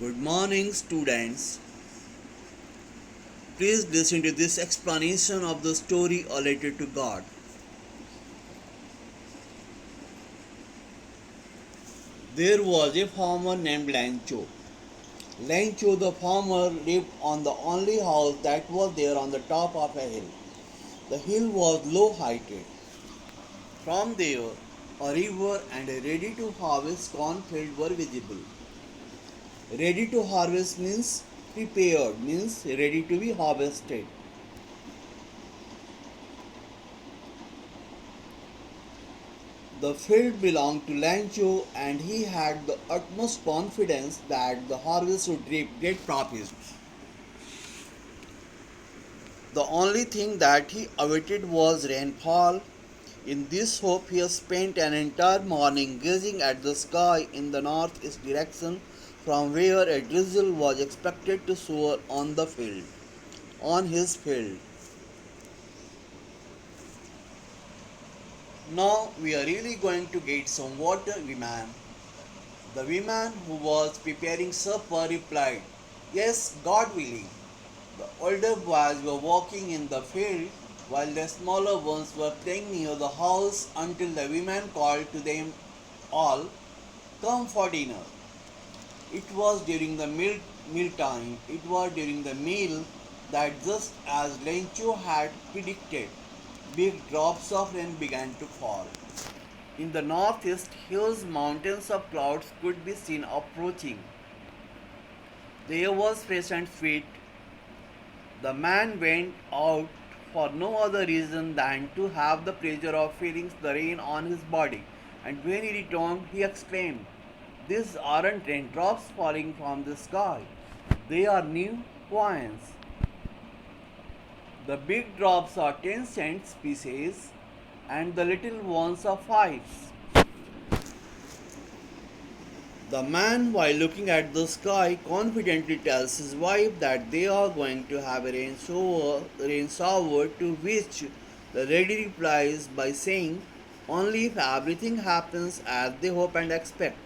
Good morning, students. Please listen to this explanation of the story related to God. There was a farmer named Lancho. Lancho the farmer lived on the only house that was there on the top of a hill. The hill was low heighted. From there, a river and a ready to harvest cornfield were visible. Ready to harvest means prepared, means ready to be harvested. The field belonged to Lancho and he had the utmost confidence that the harvest would reap great profits. The only thing that he awaited was rainfall. In this hope, he spent an entire morning gazing at the sky in the northeast direction from where a drizzle was expected to soar on his field. Now we are really going to get some water, woman. The woman who was preparing supper replied, Yes, God willing. The older boys were walking in the field while the smaller ones were playing near the house until the woman called to them all, Come for dinner. It was during the meal time. It was during the meal that just as Lencho had predicted, big drops of rain began to fall. In the northeast, huge mountains of clouds could be seen approaching. The air was fresh and sweet. The man went out for no other reason than to have the pleasure of feeling the rain on his body, and when he returned, he exclaimed, These aren't raindrops falling from the sky, they are new coins. The big drops are 10-cent pieces, and the little ones are fives. The man, while looking at the sky, confidently tells his wife that they are going to have a rain shower, to which the lady replies by saying, Only if everything happens as they hope and expect.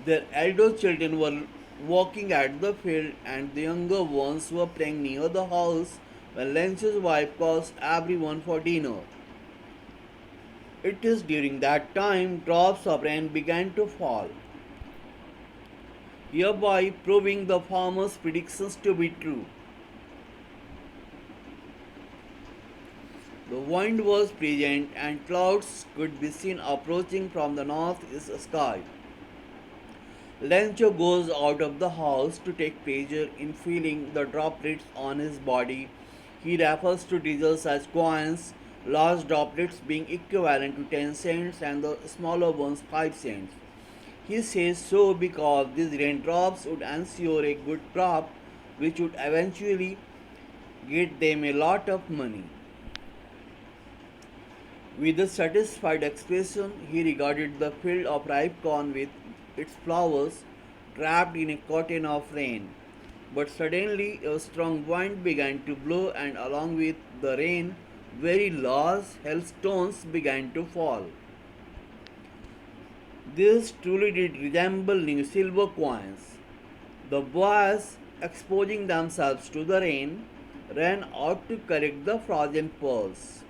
Their elder children were walking at the field, and the younger ones were playing near the house when Lench's wife calls everyone for dinner. It is during that time drops of rain began to fall, hereby proving the farmer's predictions to be true. The wind was present and clouds could be seen approaching from the northeast sky. Lencho goes out of the house to take pleasure in feeling the droplets on his body. He refers to diesels as coins, large droplets being equivalent to 10 cents and the smaller ones 5 cents. He says so because these raindrops would ensure a good crop which would eventually get them a lot of money. With a satisfied expression, he regarded the field of ripe corn with its flowers trapped in a curtain of rain. But suddenly a strong wind began to blow, and along with the rain, very large hailstones began to fall. These truly did resemble new silver coins. The boys, exposing themselves to the rain, ran out to collect the frozen pearls.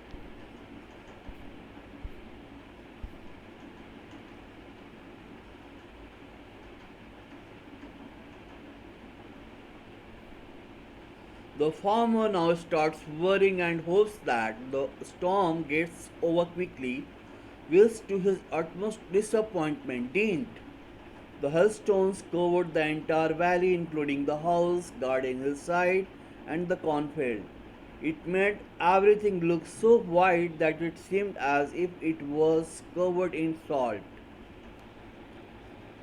The farmer now starts worrying and hopes that the storm gets over quickly, which to his utmost disappointment didn't. The hailstones covered the entire valley, including the house, garden hillside, and the cornfield. It made everything look so white that it seemed as if it was covered in salt.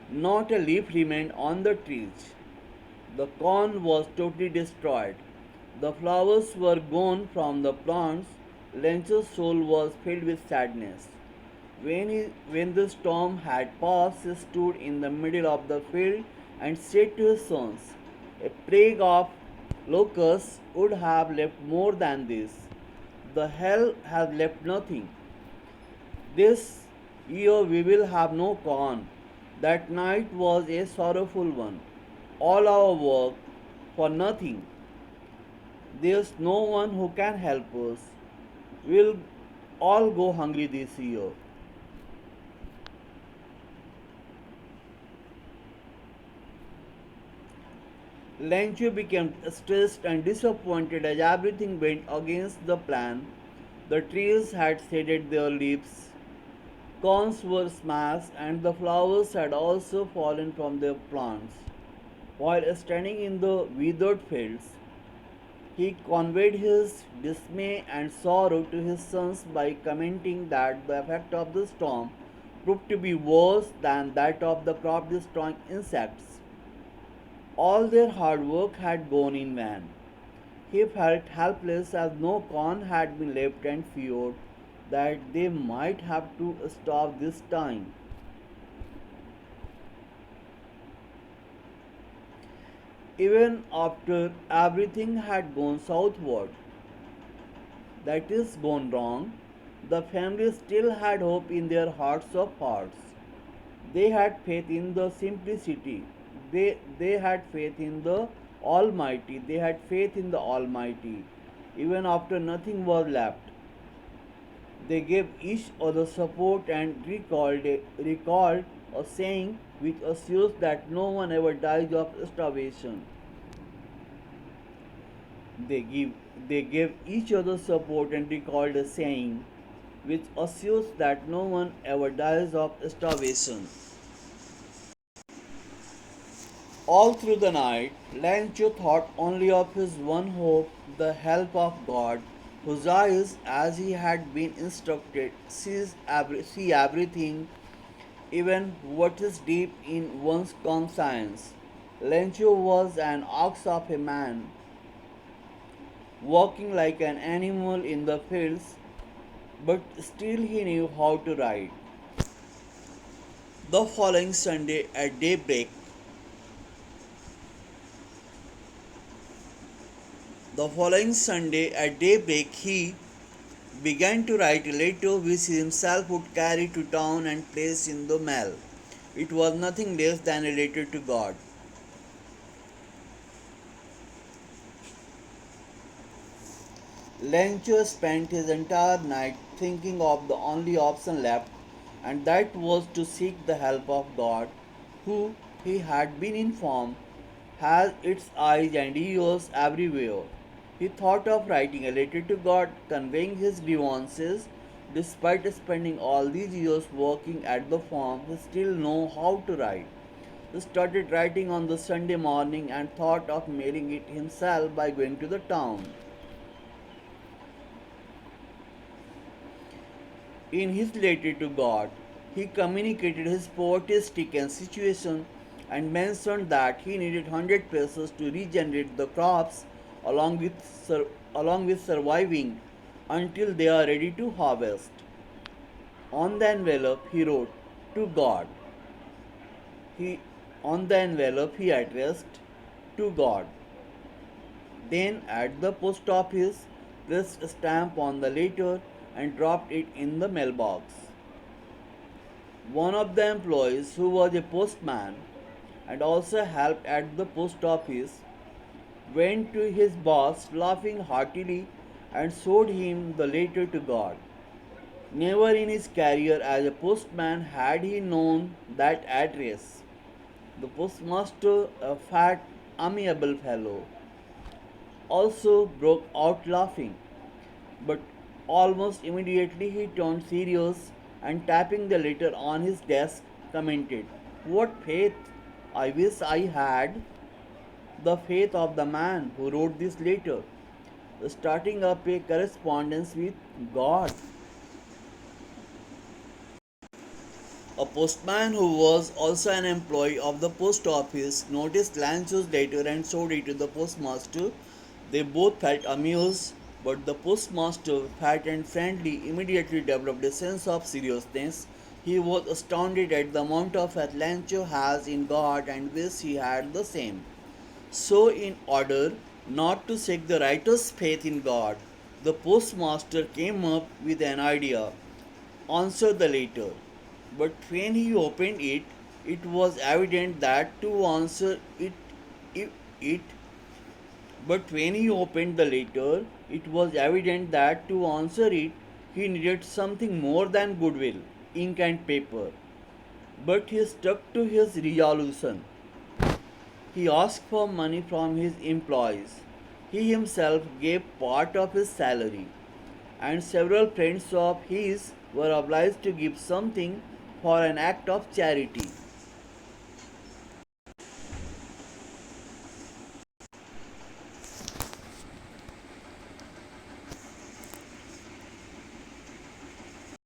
Not a leaf remained on the trees. The corn was totally destroyed. The flowers were gone from the plants. Lencho's soul was filled with sadness. When the storm had passed, he stood in the middle of the field and said to his sons, A plague of locusts would have left more than this. The hell has left nothing. This year we will have no corn. That night was a sorrowful one. All our work for nothing. There's no one who can help us. We'll all go hungry this year. Lencho became stressed and disappointed as everything went against the plan. The trees had shaded their leaves, corns were smashed, and the flowers had also fallen from their plants. While standing in the withered fields, he conveyed his dismay and sorrow to his sons by commenting that the effect of the storm proved to be worse than that of the crop destroying insects. All their hard work had gone in vain. He felt helpless as no corn had been left and feared that they might have to starve this time. Even after everything had gone southward, that is, gone wrong, the family still had hope in their hearts of hearts. They had faith in the simplicity. They had faith in the Almighty. They had faith in the Almighty. Even after nothing was left, they gave each other support and recalled a saying which assures that no one ever dies of starvation. They give they gave each other support and recalled a saying which assures that no one ever dies of starvation. All through the night, Lancho thought only of his one hope, the help of God, whose eyes, as he had been instructed, see everything, even what is deep in one's conscience. Lencho was an ox of a man, walking like an animal in the fields, but still he knew how to ride. The following Sunday at daybreak, he began to write a letter which he himself would carry to town and place in the mail. It was nothing less than a letter to God. Lencho spent his entire night thinking of the only option left, and that was to seek the help of God, who, he had been informed, has its eyes and ears everywhere. He thought of writing a letter to God conveying his grievances. Despite spending all these years working at the farm, he still knew how to write. He started writing on the Sunday morning and thought of mailing it himself by going to the town. In his letter to God, he communicated his poverty-stricken situation and mentioned that he needed 100 pesos to regenerate the crops along with, along with surviving until they are ready to harvest. On the envelope, he wrote, "To God." He, on the envelope, he addressed, "To God." Then, at the post office, pressed a stamp on the letter and dropped it in the mailbox. One of the employees, who was a postman and also helped at the post office, went to his boss laughing heartily and showed him the letter to God. Never in his career as a postman had he known that address. The postmaster, a fat, amiable fellow, also broke out laughing, but almost immediately he turned serious and tapping the letter on his desk commented, "What faith! I wish I had the faith of the man who wrote this letter, starting up a correspondence with God." A postman who was also an employee of the post office noticed Lancho's letter and showed it to the postmaster. They both felt amused, but the postmaster, fat and friendly, immediately developed a sense of seriousness. He was astounded at the amount of faith Lancho has in God and wished he had the same. So, in order not to shake the writer's faith in God, the postmaster came up with an idea: answer the letter. But when he opened it, It was evident that to answer it, but when he opened the letter, it was evident that to answer it, he needed something more than goodwill, ink and paper. But he stuck to his resolution. He asked for money from his employees. He himself gave part of his salary, and several friends of his were obliged to give something for an act of charity.